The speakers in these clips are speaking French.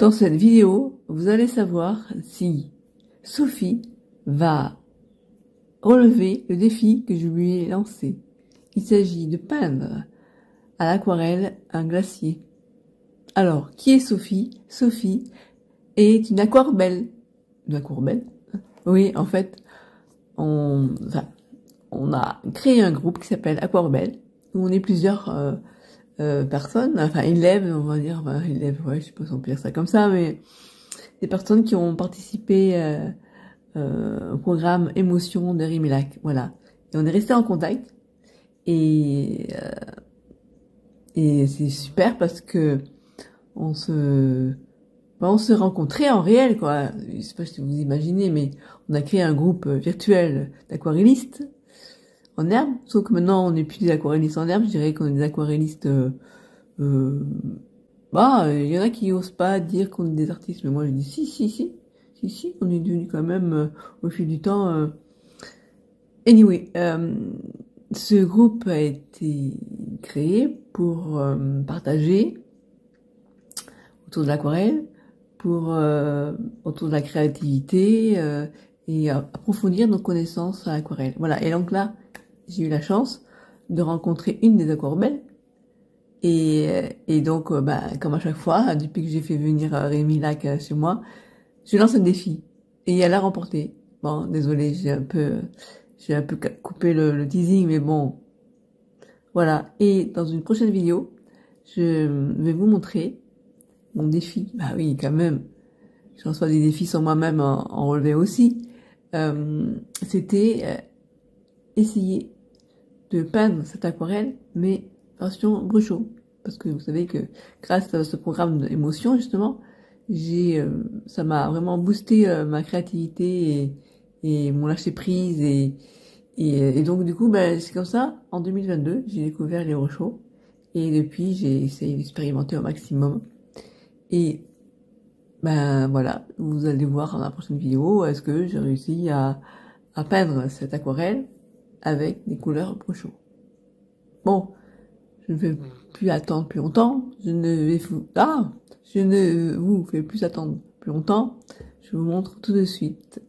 Dans cette vidéo, vous allez savoir si Sophie va relever le défi que je lui ai lancé. Il s'agit de peindre à l'aquarelle un glacier. Alors, qui est Sophie? Sophie est une aquarbelle. Une aquarbelle? Oui, en fait, on a créé un groupe qui s'appelle Aquarbelle, où on est plusieurs personnes, enfin élèves, on va dire, enfin, élèves, ouais, je sais pas si on peut dire ça comme ça, mais des personnes qui ont participé au programme Émotion de Rémilac, voilà. Et on est resté en contact, et c'est super parce que on se rencontrait en réel, quoi. Je sais pas si vous imaginez, mais on a créé un groupe virtuel d'aquarellistes en herbe, sauf que maintenant on n'est plus des aquarellistes en herbe, je dirais qu'on est des aquarellistes il y en a qui osent pas dire qu'on est des artistes, mais moi je dis si, on est devenu quand même au fil du temps. Anyway, ce groupe a été créé pour partager autour de l'aquarelle, autour de la créativité et approfondir nos connaissances à l'aquarelle. Voilà. Et donc là, j'ai eu la chance de rencontrer une des aquarbelles. Et donc, comme à chaque fois, depuis que j'ai fait venir Rémilac chez moi, je lance un défi. Et elle a remporté. Bon, désolé, j'ai un peu coupé le teasing, mais bon. Voilà. Et dans une prochaine vidéo, je vais vous montrer mon défi. Bah oui, quand même. Je reçois des défis sans moi-même en relever aussi. C'était essayer de peindre cette aquarelle, mais version bruchot. Parce que vous savez que grâce à ce programme d'émotion, justement, ça m'a vraiment boosté ma créativité et mon lâcher prise et donc du coup, c'est comme ça. En 2022, j'ai découvert les bruchots et depuis, j'ai essayé d'expérimenter au maximum. Et voilà, vous allez voir dans la prochaine vidéo, est-ce que j'ai réussi à peindre cette aquarelle avec des couleurs bruchot. Bon, je ne vais plus attendre plus longtemps, je ne vous fais plus attendre plus longtemps, je vous montre tout de suite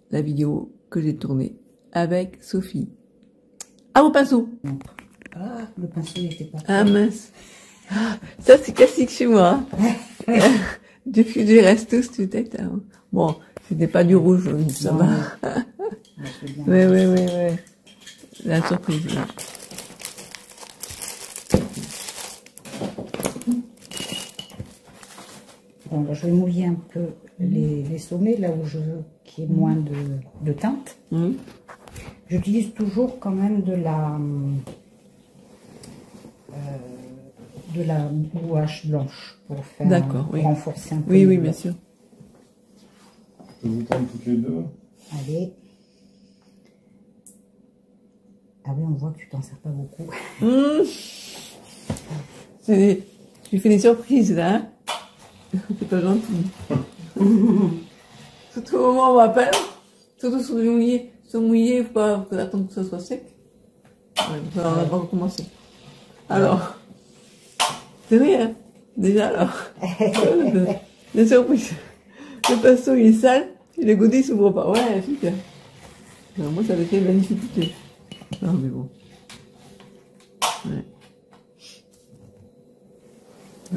la vidéo que j'ai tournée avec Sophie. À vos pinceaux! Ah, le pinceau n'était pas... Ah mince! Ah, ça c'est classique chez moi. Depuis que je reste tous tout tête. Hein. Bon, c'était pas du rouge, ça va. Ouais. La surprise, là. Bon, je vais mouiller un peu les sommets, là où je veux qu'il y ait moins de teinte. J'utilise toujours quand même de la gouache blanche pour faire renforcer un peu. Oui, bien sûr. Je peux vous prendre toutes les deux. Allez. Ah oui, on voit que tu t'en sers pas beaucoup. Tu fais des surprises, là. Hein. C'est pas gentil. Surtout au moment où on m'appelle, surtout sur mouillé, il faut attendre que ça soit sec. Ouais, on va pas recommencer. Alors, c'est vrai, hein, déjà, alors. Des surprises. Le pinceau, il est sale, et le godet, il s'ouvre pas. Ouais, super. Alors, moi, ça avait été magnifique. Non, mais bon. Ouais.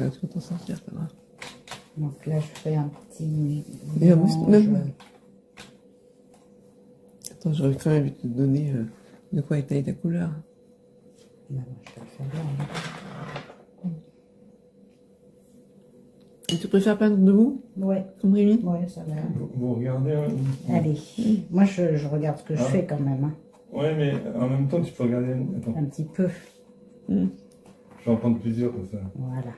Tu peux t'en sortir, ça va. Donc là, je fais un petit... Attends, j'aurais quand même te donner de quoi étaler ta couleur. Je vais le faire bien. Et tu préfères peindre debout? Ouais. Comme Rémi? Ouais, ça va. Vous regardez. Allez. Moi, je regarde ce que je fais quand même. Hein. Ouais, mais en même temps, tu peux regarder. Attends. Un petit peu. Je vais en prendre plusieurs comme ça. Voilà.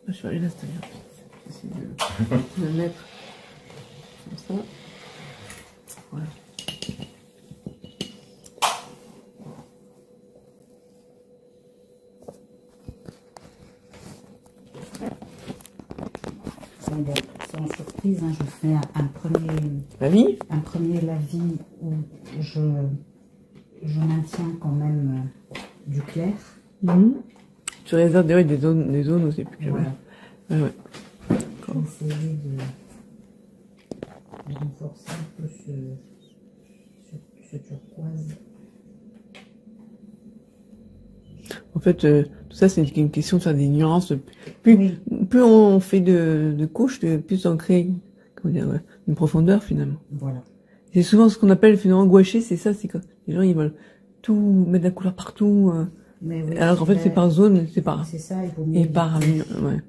Je vais aller l'installer. J'essaie de le mettre comme ça. Voilà. Bon, sans surprise, hein, je fais un premier lavis où je maintiens quand même du clair. Tu réserves des zones où c'est plus clair. Ouais. D'accord. Je vais essayer de renforcer un peu ce turquoise. En fait, tout ça, c'est une question de faire des nuances. Plus on fait de couches, plus on crée, comment dire, une profondeur, finalement. Voilà. C'est souvent ce qu'on appelle le phénomène gouaché, c'est ça, c'est que les gens, ils veulent tout mettre de la couleur partout. Mais oui, alors qu'en fait, c'est par zone, c'est par... C'est ça, il vaut mieux. Et par... Ouais.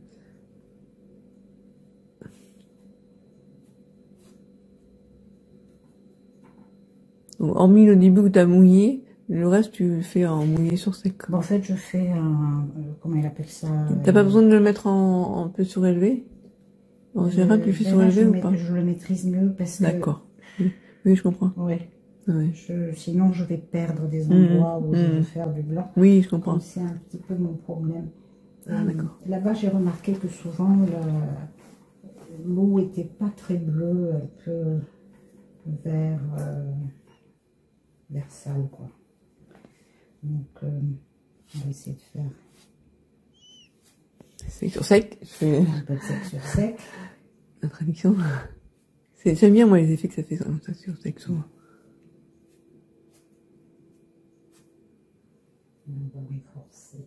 Donc, hormis le début où tu as mouillé, le reste, tu le fais en mouillé sur sec. Bon, en fait, je fais un... comment il appelle ça? T'as pas besoin de le mettre en peu surélevé? En général, tu le fais surélevé ou pas? Je le maîtrise mieux parce que... D'accord. Oui, je comprends. Oui. Ouais. Sinon, je vais perdre des endroits où je veux faire du blanc. Oui, je comprends. C'est un petit peu mon problème. Ah, d'accord. Là-bas, j'ai remarqué que souvent, l'eau était pas très bleue, un peu vert sale, quoi. Donc, on va essayer de faire... Sec sur sec. Je fais... un peu de sec sur sec. La traduction. J'aime bien, moi, les effets que ça fait comme ça sur sec, souvent. On va renforcer.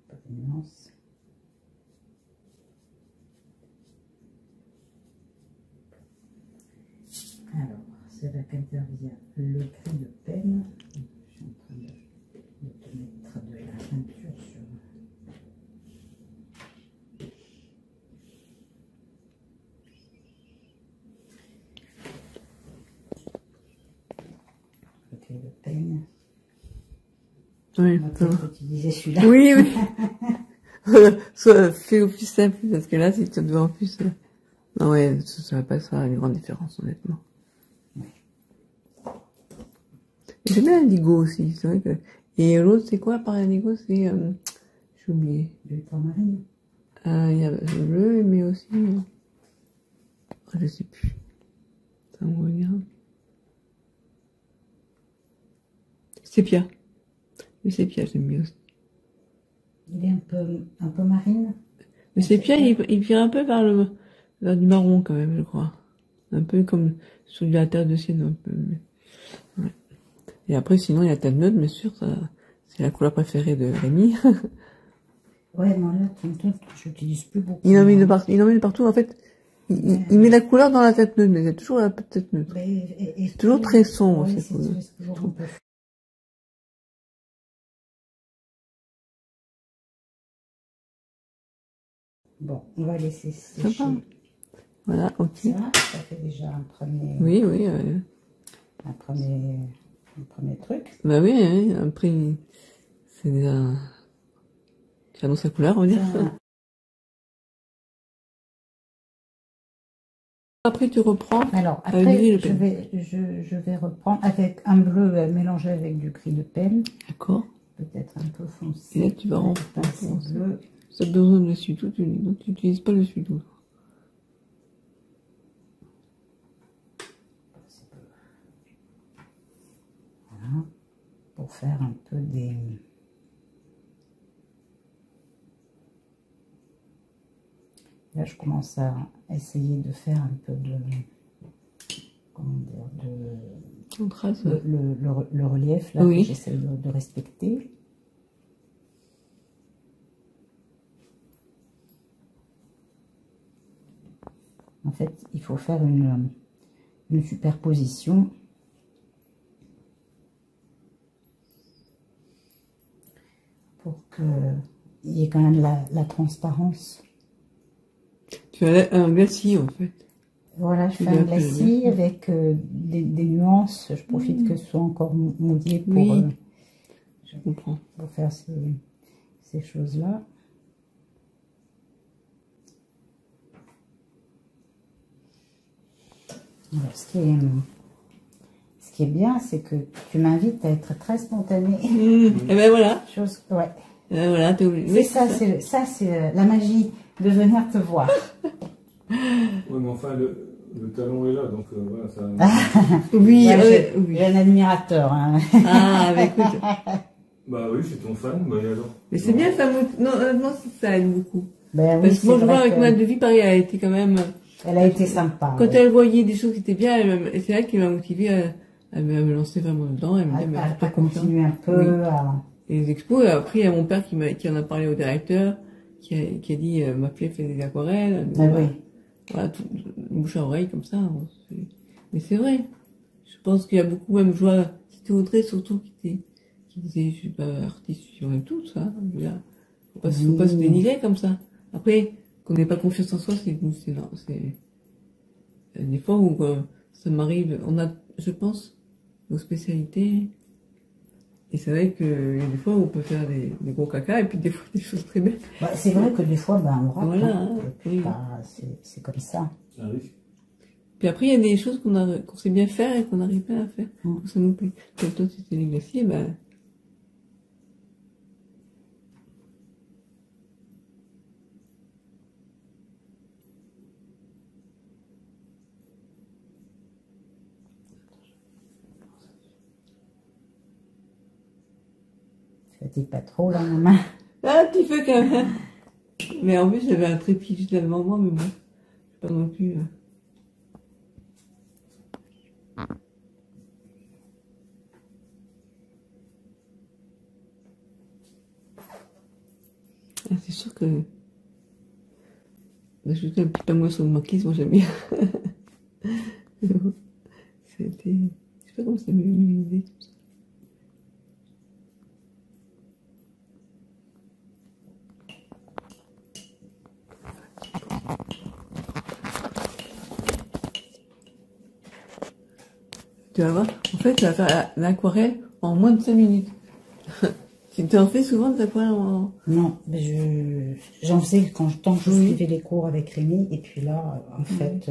Pas de nuance. Alors, c'est là qu'intervient le gris de peine. Je suis en train de te mettre de la peinture sur... le gris de peine. Oui, on va peut-être utiliser celui-là. Oui, oui. Soit fait au plus simple, parce que là, si tu dois en plus... Non, ouais, ça va pas faire une grande différence, honnêtement. J'aime bien l'indigo aussi, c'est vrai que... Et l'autre, c'est quoi, par l'indigo? C'est... j'ai oublié. L'ultramarine. Il y a le bleu, mais aussi... je sais plus. Ça me revient. Sépia. Le sépia, j'aime bien aussi. Il est un peu marine. Le sépia, il vire un peu vers du marron, quand même, je crois. Un peu comme sur la terre de Sienne, un peu. Ouais. Et après, sinon, il y a Tad Neutre, bien sûr, c'est la couleur préférée de Rémi. Ouais, moi là, j'utilise plus beaucoup. Il en met de partout, en fait. Il met la couleur dans la tête neutre, mais c'est toujours la tête neutre. C'est toujours très sombre, ouais, cette couleur. C'est toujours un peu... Bon, on va laisser sécher. Voilà, ok. Ça fait déjà un premier... Oui, oui. Un premier truc. Bah oui, hein, après, c'est déjà... Ça annonce la couleur, on va dire. Après, tu reprends. Alors, après, je vais reprendre avec un bleu mélangé avec du gris de peine. D'accord. Peut-être un peu foncé. Et là, tu vas renforcer. Bleu. Ça te donne le dessus tout, tu n'utilises pas le dessus tout. Voilà. Pour faire un peu des... Là, je commence à essayer de faire un peu de... Comment dire, le relief, là, oui. Que j'essaie de respecter. En fait, il faut faire une superposition. Pour qu'il y ait quand même la transparence. Tu as un glacis, en fait. Voilà, je fais un glacis avec des nuances. Je profite que ce soit encore mouillé pour, oui, je comprends. Pour faire ces choses-là. Alors, ce qui est bien, c'est que tu m'invites à être très spontanée. Et ben voilà. Ouais. Voilà, c'est ça, c'est la magie de venir te voir. Oui, mais enfin, Le talon est là, donc voilà, ça... Oui, ouais, oui. J'ai un admirateur. Hein. Ah, bah écoute. Bah oui, c'est ton fan, bah et alors? Mais c'est bien, ça motive. Non, honnêtement, ça aide beaucoup. Ben, oui, parce que moi, je vois avec ma devie, pareil, elle a été quand même... Elle a été sympa. Quand elle voyait des choses qui étaient bien, c'est elle qui m'a motivée à me lancer vraiment dedans. Elle me dit, mais à continuer un peu. Oui. Et les expos, après, il y a mon père qui en a parlé au directeur, qui a dit, ma fille fait des aquarelles. Ah, oui. Voilà, tout, bouche à oreille, comme ça. Mais c'est vrai. Je pense qu'il y a beaucoup, même, je vois, c'était Audrey surtout qui disait, je suis pas artiste, je suis tout ça. Faut pas se dénigrer comme ça. Après, qu'on n'ait pas confiance en soi, c'est des fois où ça m'arrive, on a, je pense, nos spécialités, et c'est vrai qu'il y a des fois où on peut faire des gros caca, et puis des fois des choses très belles. Bah, c'est vrai que des fois, ben, on rate. Voilà, hein. Oui. Bah, c'est comme ça. C'est un risque. Puis après, il y a des choses qu'on sait bien faire et qu'on n'arrive pas à faire. Ça nous plaît. Comme toi, c'était les glaciers, ben... Fatigue pas trop, là, maman. Un petit peu quand même. Mais en plus, j'avais un trépied juste devant moi, mais bon, pas non plus... C'est sûr que d'ajouter un petit peu moins sur le maquis, moi j'aime bien. C'était... Je sais pas comment ça m'est venu l'idée, tout ça. Tu vas voir, en fait, tu vas faire l'aquarelle en moins de 5 minutes. Tu en fais souvent des aquarelles en... Non, mais j'en faisais tant que je suivais les cours avec Rémi, et puis là, en fait...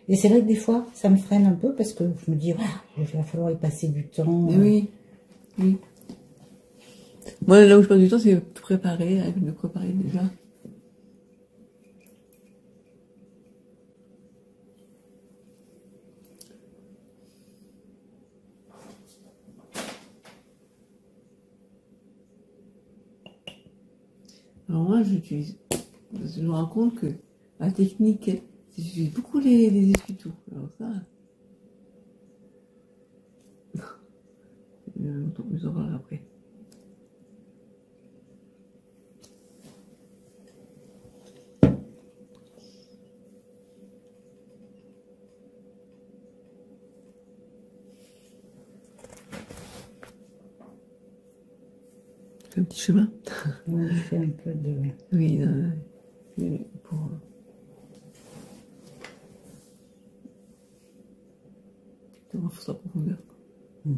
Et c'est vrai que des fois, ça me freine un peu, parce que je me dis, il va falloir y passer du temps. Oui, oui. Moi, là où je passe du temps, c'est préparer, me préparer déjà. Alors moi, je me rends compte que la technique, j'utilise beaucoup les essuie-tout. Alors ça, on vous en parlera après. Un petit chemin. Ouais, je fais un peu de... Oui, pour... Il faut sa profondeur. Je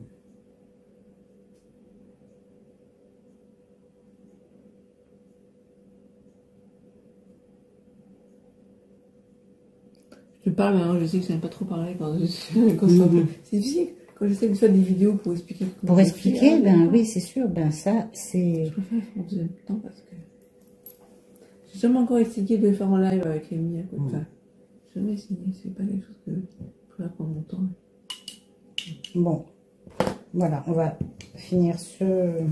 te parle, hein, je sais que je n'aime pas trop parler quand c'est difficile. Quand j'essaie de faire des vidéos pour expliquer... Pour expliquer, ben oui, c'est sûr, ben ça, c'est... Je préfère en deuxième temps parce que... J'ai jamais encore essayé de le faire en live avec Rémi. Enfin, jamais essayé, c'est pas quelque chose que je pourrais prendre mon temps. Bon, voilà, on va finir ce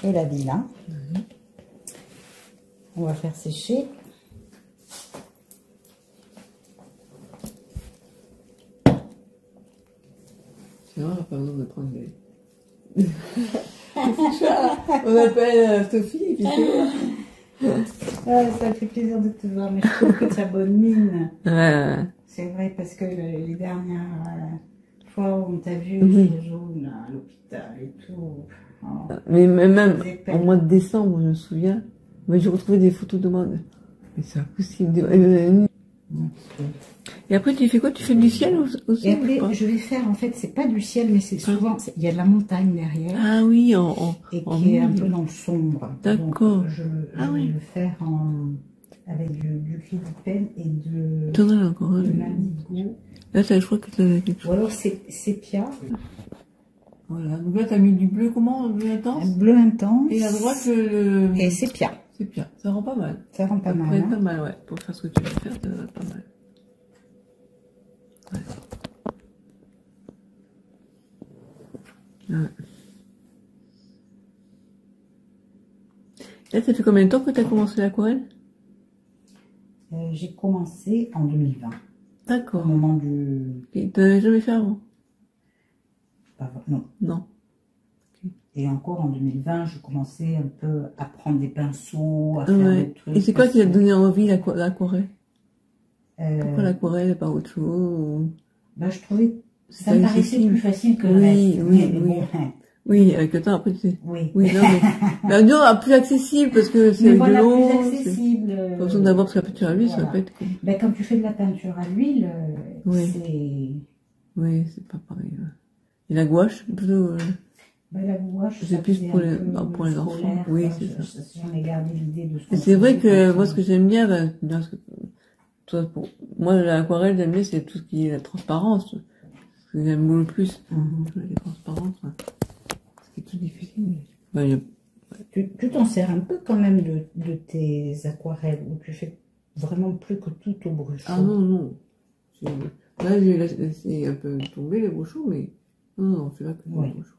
lavis là. On va faire sécher. On n'a pas besoin de prendre des... On appelle Sophie et puis ça fait plaisir de te voir, mais je trouve que tu as bonne mine. C'est vrai, parce que les dernières fois où on t'a vu jaune à l'hôpital et tout... Oh, mais même au mois de décembre, je me souviens, j'ai retrouvé des photos de moi. Mais c'est impossible. Et après, tu fais quoi? Tu fais du ciel aussi? Et après, je vais faire, en fait, c'est pas du ciel, mais c'est souvent, il y a de la montagne derrière. Ah oui, et qui est un peu dans le sombre. D'accord. Je vais le faire avec du gris de peine et de l'indigo. Là, je crois que tu as quelque chose. Ou alors sépia. Voilà, donc là, tu as mis du bleu, comment? Bleu intense? Bleu intense. Et à droite, et sépia. Sépia, ça rend pas mal. Ça rend pas mal. Ça rend pas mal, ouais. Pour faire ce que tu veux faire, ça rend pas mal. Ouais. Là, ça fait combien de temps que tu as commencé l'aquarelle? J'ai commencé en 2020. D'accord. Au moment du... Et tu n'avais jamais fait avant? Non. Non. Okay. Et encore en 2020, je commençais un peu à prendre des pinceaux, à faire des trucs. Et c'est quoi qui t'a donné envie, l'aquarelle? Pourquoi l'aquarelle et pas autre chose? Ben, je trouvais ça me paraissait plus facile que le reste. Oui, avec le temps, après, tu sais. Oui. Oui, non, mais disons, plus accessible, parce que c'est de l'eau. Plus accessible. Pas besoin d'avoir de la peinture à l'huile, ça va être cool. Ben, quand tu fais de la peinture à l'huile, c'est... Oui, c'est pas pareil. Ouais. Et la gouache, plutôt... Ben, la gouache, c'est plus pour les enfants. Oui, c'est ça. J'en ai gardé l'idée de ce qu'on c'est vrai que, moi, ce que j'aime bien, moi, l'aquarelle, j'aime bien, c'est tout ce qui est la transparence. Ce que j'aime le plus. Les transparences, ouais. C'est tout difficile. Mais... Tu t'en sers un peu quand même de tes aquarelles, où tu fais vraiment plus que tout au brushot. Ah non, non. Là, j'ai laissé un peu tomber les brushos, mais non, c'est là que les brushos.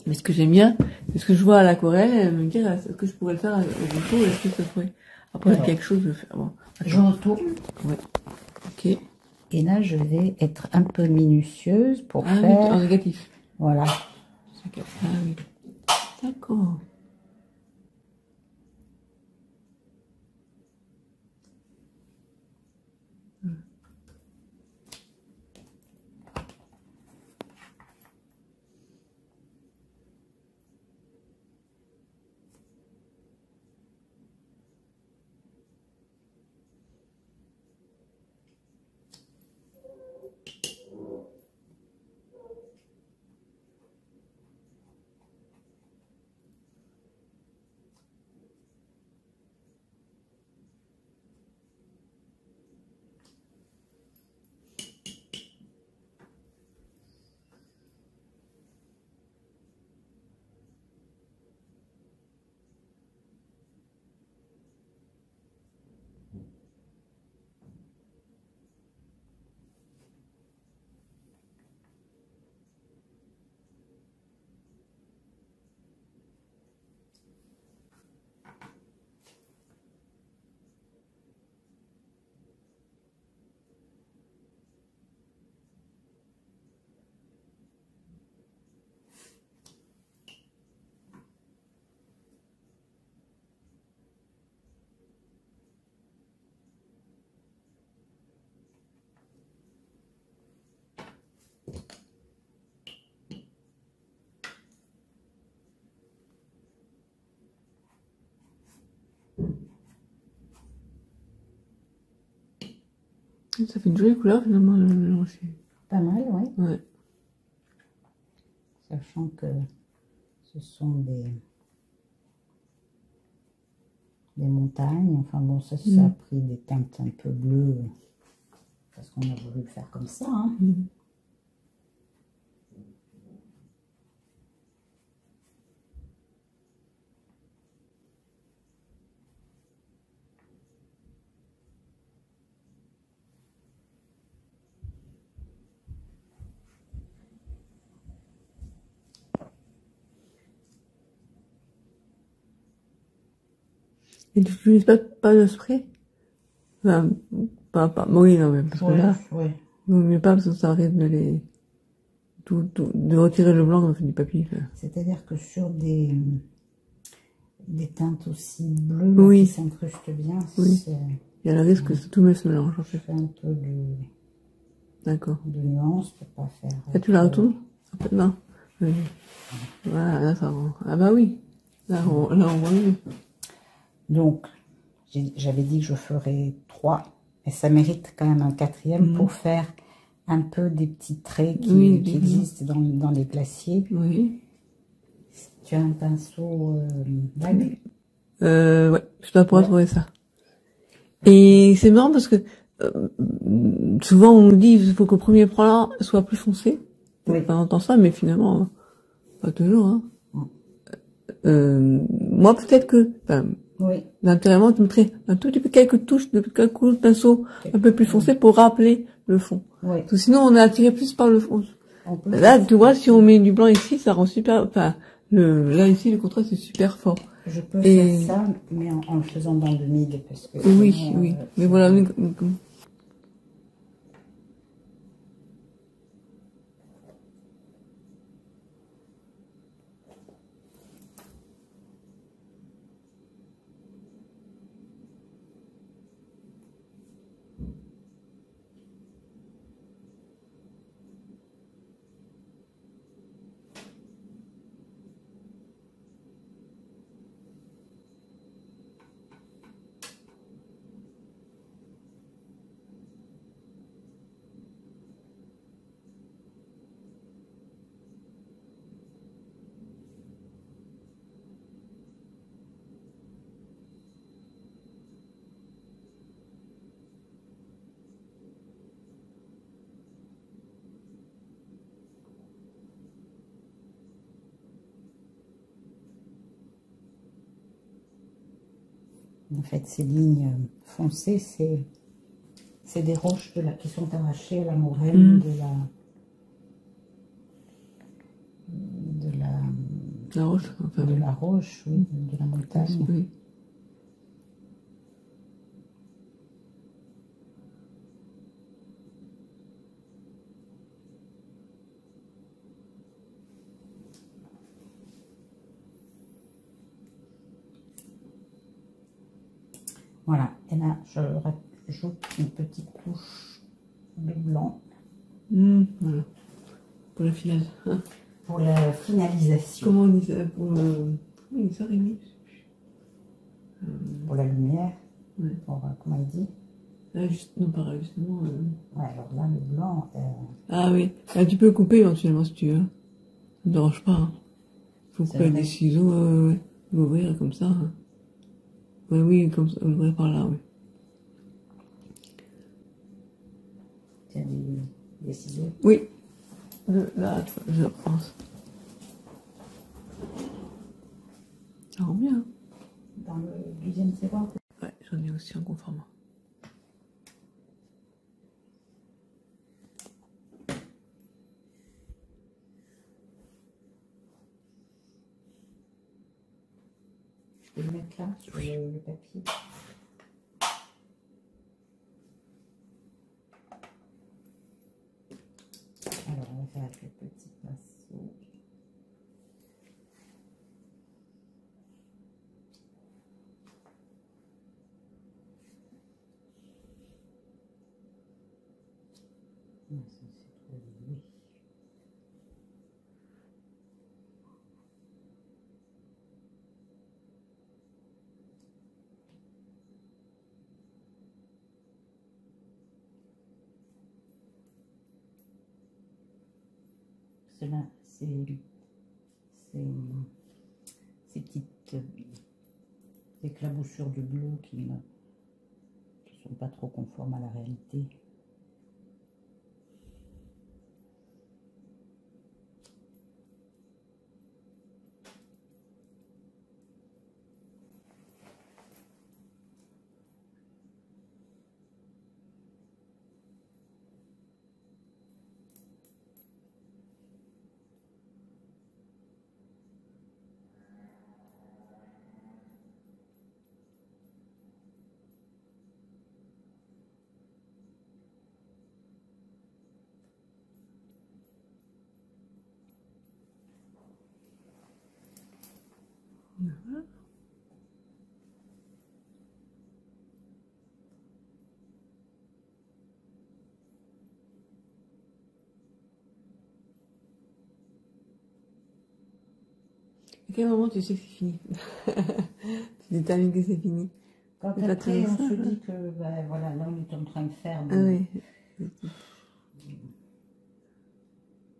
Mais ce que j'aime bien, c'est ce que je vois à l'aquarelle, elle me dit, est-ce que je pourrais le faire au brushot, est-ce que ça pourrait après quelque chose de faire. Bon, je retourne. Ouais. Ok. Et là, je vais être un peu minutieuse pour faire... Oui, en négatif. Voilà. Ah oui. D'accord. Ça fait une jolie couleur finalement le mélange. Pas mal, oui. Ouais. Sachant que ce sont des montagnes. Enfin bon, ça a pris des teintes un peu bleues parce qu'on a voulu le faire comme ça. Hein. Et tu n'utilises pas de spray? Enfin, oui, non, mais parce que là, il vaut mieux pas parce que ça risque de de retirer le blanc du papier. C'est-à-dire que sur des teintes aussi bleues qui s'incrustent bien, il y a le risque que tout se mélange en fait. Je fais un peu de nuance pour pas faire... Et tu la retournes? En fait, non. Oui. Voilà, là ça rend... Ah bah oui, là on voit mieux. Donc, j'avais dit que je ferais 3, et ça mérite quand même un 4e pour faire un peu des petits traits qui existent dans les glaciers. Oui. Tu as un pinceau bague? Ouais, je dois pouvoir trouver ça. Et c'est marrant parce que souvent on nous dit qu'il faut que le premier plan soit plus foncé. Oui. On entend ça, mais finalement, pas toujours. Hein. Moi, peut-être que... L'intérêt, tu mettrais un tout petit peu quelques touches de quelques coups de pinceau un peu plus foncés pour rappeler le fond. Oui. Parce que sinon, on est attiré plus par le fond. Là, tu vois, si on met du blanc ici, ça rend super... Enfin, là, ici, le contraste est super fort. Je peux faire ça, mais en le faisant dans le mid, parce que... Oui, sinon, oui. Mais voilà... En fait, ces lignes foncées, c'est des roches qui sont arrachées à la moraine la roche, enfin, de la roche, oui, de la montagne. Oui. Voilà, et là, je rajoute une petite touche de blanc. Voilà. Pour le final. Hein. Pour la finalisation. Comment on dit ça? Comment on dit ça, Rémi? Pour la lumière. Ouais. Pour, comment il dit? Ah, non, pareil, justement. Ouais, alors là, le blanc... Ah oui, ah, tu peux le couper éventuellement si tu veux. Ça ne dérange pas. Hein. Faut couper avec des ciseaux, l'ouvrir comme ça. Hein. Ouais, oui, comme ça, l'ouvrir par là, oui. Tu as des ciseaux? Oui. Là, je pense. Ça rend bien. Dans le deuxième tiroir? Ouais, j'en ai aussi un conforme. Je vais le mettre là, sur le papier. Alors, on va faire avec le petit pinceau. Non, ça, c'est trop joli. Cela, ces petites éclaboussures de bleu qui ne sont pas trop conformes à la réalité. À quel moment tu sais que c'est fini? Tu détermines que c'est fini. Quand après on se dit que ben, voilà, là on est en train de faire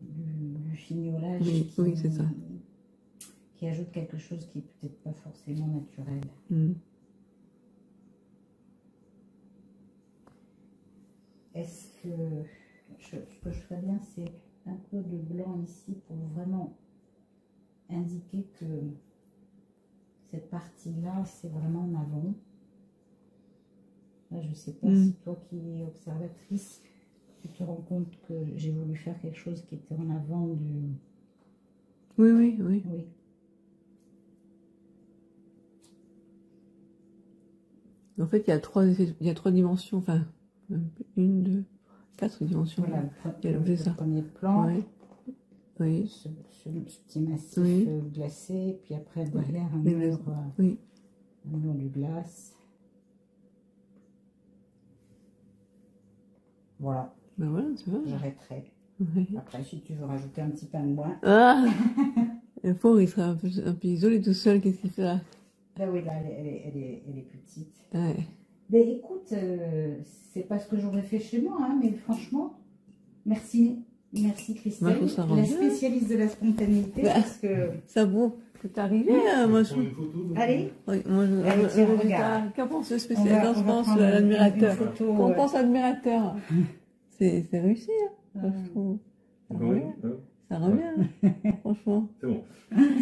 du fignolage oui, c'est ça. Qui ajoute quelque chose qui est peut-être pas forcément naturel. Est-ce que ce que je ferais bien, c'est un peu de blanc ici pour vraiment indiquer que cette partie-là, c'est vraiment en avant. Là, je ne sais pas si toi qui es observatrice, tu te rends compte que j'ai voulu faire quelque chose qui était en avant du... Oui, oui, oui. Oui. En fait, il y a trois dimensions, enfin, même une, deux, quatre dimensions. Voilà, C'est ça. le premier plan, Oui, oui, ce petit massif Oui. glacé, puis après derrière Les un glaces. mur, oui. un mur de glace. Voilà, Ben voilà, tu vois. j'arrêterai. Oui. Après, si tu veux rajouter un petit pain de bois. Ah, le pauvre, il sera un peu isolé tout seul, qu'est-ce qu'il fait là? Ben oui, là, elle est petite. Ouais. Ben écoute, c'est pas ce que j'aurais fait chez moi, hein, mais franchement, merci. Merci Christelle, Moi, je trouve ça rend la bien. spécialiste de la spontanéité, Bah. parce que... Ça bon, c'est arrivé, moi je... Prends une photo, donc. Allez, Oui, moi je... Allez, tiens, regarde. Qu'en pense le on spécialiste? va Qu'en pense prendre l'admirateur? une photo, Qu'en pense l'admirateur? C'est réussi, hein, je trouve. Ça Oui, revient, ça revient, franchement. c'est bon.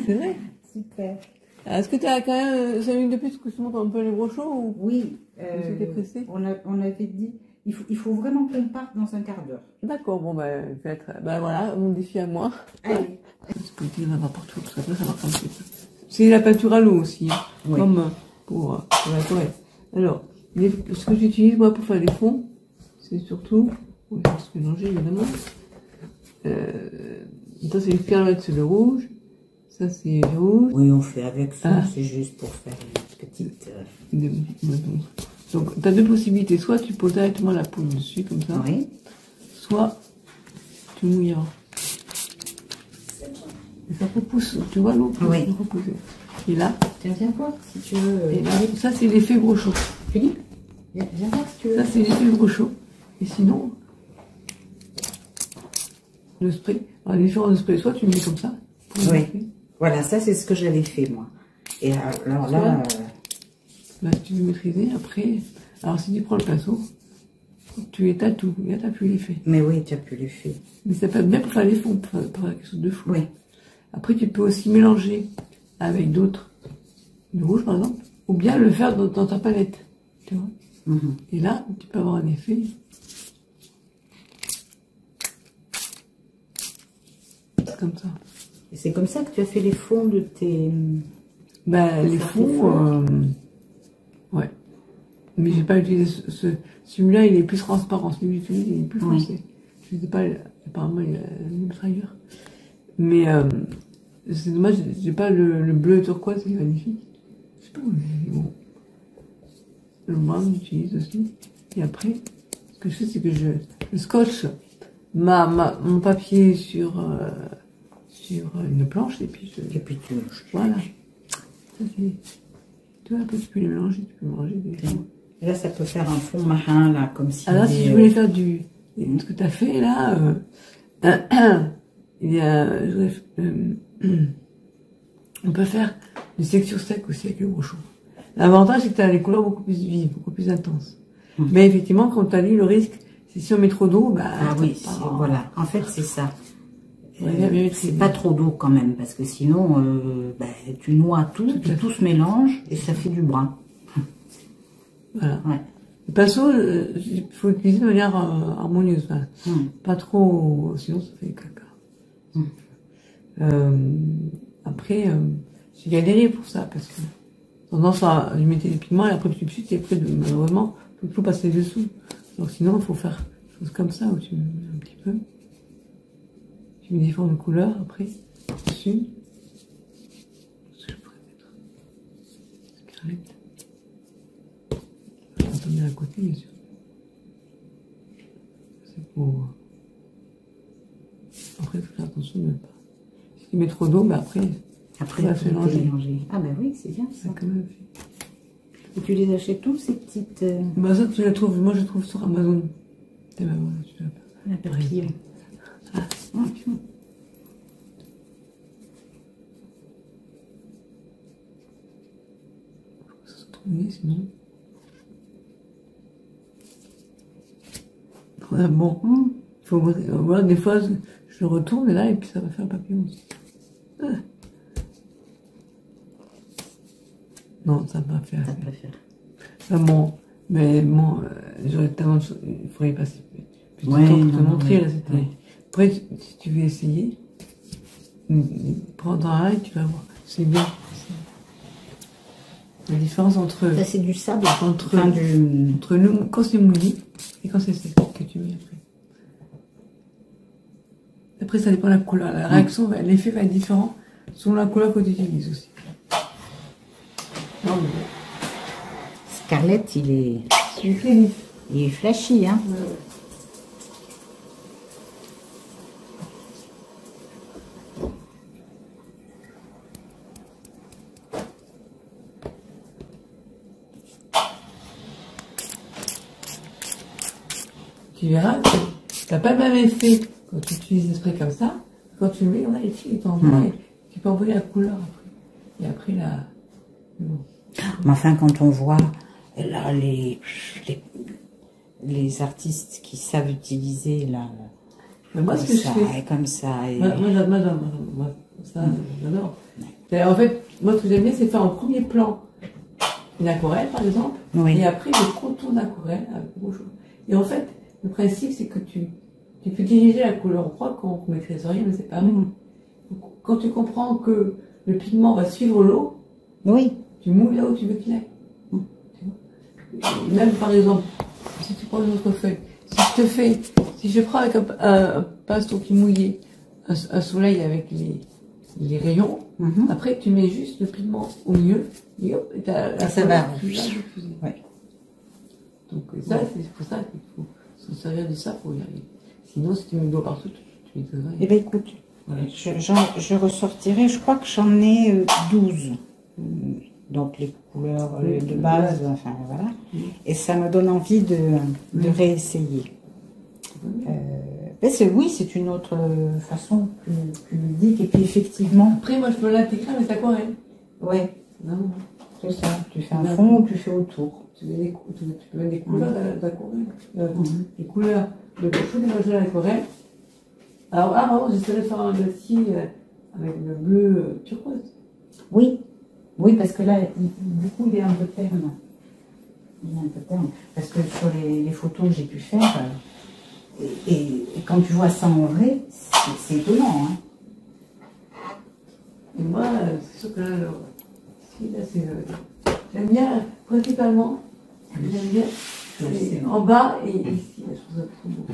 C'est vrai. Super. Est-ce que tu as quand même 5 minutes de plus que je te montre un peu les brochures ou Oui, j'étais pressée? on avait dit, il faut vraiment qu'on parte dans un quart d'heure. D'accord, bon ben, ben voilà, mon défi à moi. Allez. Ce que je va partout, parce qu'après ça marche un petit peu. C'est la peinture à l'eau aussi, hein, Oui. comme pour la toilette. Alors, ce que j'utilise moi pour faire les fonds, c'est surtout, on va se mélanger évidemment. Ça c'est le scarlet, c'est le rouge. Ça c'est le rouge. Oui, on fait avec ça, Ah. c'est juste pour faire une petite... Donc, tu as deux possibilités. Soit tu poses directement la poudre dessus, comme ça. Oui. Soit tu mouilles avant. Et ça repousse, tu vois l'eau Oui. repousser. Et là, Tiens, viens voir si tu veux. et là, ça c'est l'effet brochot. Philippe, viens voir si tu veux. Ça c'est l'effet brochot. Et sinon, le spray. Alors, les différents spray, soit tu mets comme ça. pour Oui. marquer. Voilà, ça c'est ce que j'avais fait moi. Et alors là, Là, tu veux maîtriser. Après, alors si tu prends le pinceau, tu étales tout. Et là, tu plus l'effet. mais oui, tu as pu l'effet. Mais ça peut être bien pour faire les fonds, pour faire quelque chose de fou. Oui. Après, tu peux aussi mélanger avec d'autres, du rouge par exemple, ou bien le faire dans ta palette, tu vois. Mhm. Et là, tu peux avoir un effet. C'est comme ça. Et c'est comme ça que tu as fait les fonds de tes... Ben, les faire tes fonds, ouais. Mais j'ai pas utilisé celui-là, il est plus transparent. Celui que j'utilise, il est plus Oui. foncé. Je sais pas, apparemment, il y a un autre ailleurs. Mais c'est dommage, j'ai pas le bleu turquoise, c'est magnifique. Je sais pas où il est. Bon. Le brun, j'utilise aussi. Et après, ce que je fais, c'est que je scotche mon papier sur une planche et puis Et puis tu... voilà. Ça, tu vois, après tu peux les mélanger, tu peux mélanger des fonds. Et là, ça peut faire un fond marin, là, comme si... Alors si je voulais faire ce que tu as fait là, il y a, on peut faire du texture sec aussi avec le brochot. L'avantage c'est que tu as les couleurs beaucoup plus vives, beaucoup plus intenses. Mais effectivement, quand tu as lu le risque, c'est si on met trop d'eau, bah... Ah oui, voilà. En fait, c'est ça. Ouais, bien maîtrisé. C'est pas trop d'eau quand même, parce que sinon, tu noies tout, Tout à puis fait. tout se mélange, et ça fait du brun. Voilà. Ouais. Le pinceau, il faut l'utiliser de manière harmonieuse. Enfin, pas trop, sinon ça fait caca. Après, j'ai galéré pour ça, parce que tendance à je mettais des pigments et après tout de suite, et après, malheureusement, faut tout passer dessous. Donc sinon, il faut faire des choses comme ça, où tu mets un petit peu. Tu mets différentes couleurs après, dessus. Ce que je pourrais mettre. Scarlett. Je vais en tourner à côté, bien sûr. C'est pour... Après, il faut faire attention de ne pas... Si tu mets trop d'eau, bah après, Après, ça va tout se est mélanger. mélangé. Ah ben oui, c'est bien Ça ça. a quand même fait. Et tu les achètes tous, ces petites... Bah ça, tu la trouves, moi je trouve sur Amazon. Et ben voilà, tu l'as pas. la papillon. Ah, faut que ça se tourne, sinon... Ouais, bon, faut voir, des fois, je le retourne là, et puis ça va faire un papillon aussi. Ah. Non, ça va pas faire. Ça peut faire. Enfin, bon, mais bon, j'aurais tellement de choses, il faudrait y passer. Puis Ouais, pour te non, montrer, ouais, là, c'était... ouais. Après, si tu veux essayer, prends-en un et tu vas voir. C'est bien. La différence entre Ça, c'est du sable. Entre- Enfin, du... nous, quand c'est mouillé et quand c'est sec que tu mets après. Après, ça dépend de la couleur. La réaction, l'effet va être différent selon la couleur que tu utilises aussi. Non, mais Scarlett, il c'est très vif. est flashy, hein. Ouais. Tu verras, t'as pas le même effet quand tu utilises le spray comme ça. Quand tu le mets, on a les filles, et tu peux envoyer la couleur après. Et après, là... Bon. Mais enfin, quand on voit là, les artistes qui savent utiliser là, Mais moi, ce que je fais... et comme ça, et... Moi, ça, j'adore. En fait, moi, ce que j'aime bien, c'est faire en premier plan une aquarelle, par exemple, Oui. et après, je contourne l'aquarelle avec beaucoup de choses. Et en fait, le principe, c'est que tu peux diriger la couleur. On croit qu'on maîtrise rien, mais c'est pas vrai. Quand tu comprends que le pigment va suivre l'eau, Oui. tu mouilles là où tu veux qu'il aille. Tu vois. Et même, par exemple, si tu prends une autre feuille, si je prends avec un pinceau qui mouillé, un soleil avec les rayons, après tu mets juste le pigment au milieu, et hop, et t'as ça va. diffuser. Ouais. Donc ça, c'est pour ça qu'il faut se servir de ça pour y arriver. Sinon, si tu mets le doigt partout, tu maîtrises rien. Eh bien, écoute, Voilà. je ressortirai, je crois que j'en ai 12. Donc, les couleurs de base, enfin, voilà. Et ça me donne envie de réessayer. Oui, c'est une autre façon plus ludique. Et puis, effectivement... Après, moi, je peux l'intégrer avec l'aquarelle. Ouais, Non, c'est ça. Tu fais un fond ou tu fais autour. tu peux mettre des couleurs d'aquarelle. Les couleurs de chou des à l'aquarelle. Alors, avant, j'essaierais de faire un glacier avec le bleu turquoise. Oui, oui, parce que là, du coup, il est un peu terne. Il est un peu terne. Parce que sur les photos que j'ai pu faire, et quand tu vois ça en vrai, c'est étonnant. Hein. Et moi, c'est sûr que là, j'aime bien, principalement, j'aime bien, c'est en bas et ici, là, je trouve ça trop beau.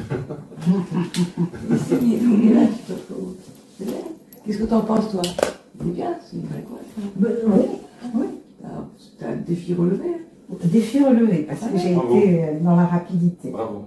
Ici, et là, je trouve ça trop beau. C'est bien. Qu'est-ce que t'en penses, toi? C'est bien, c'est une vraie quoi. Oui. T'as un défi relevé. Défi relevé, parce que j'ai été dans la rapidité. Bravo.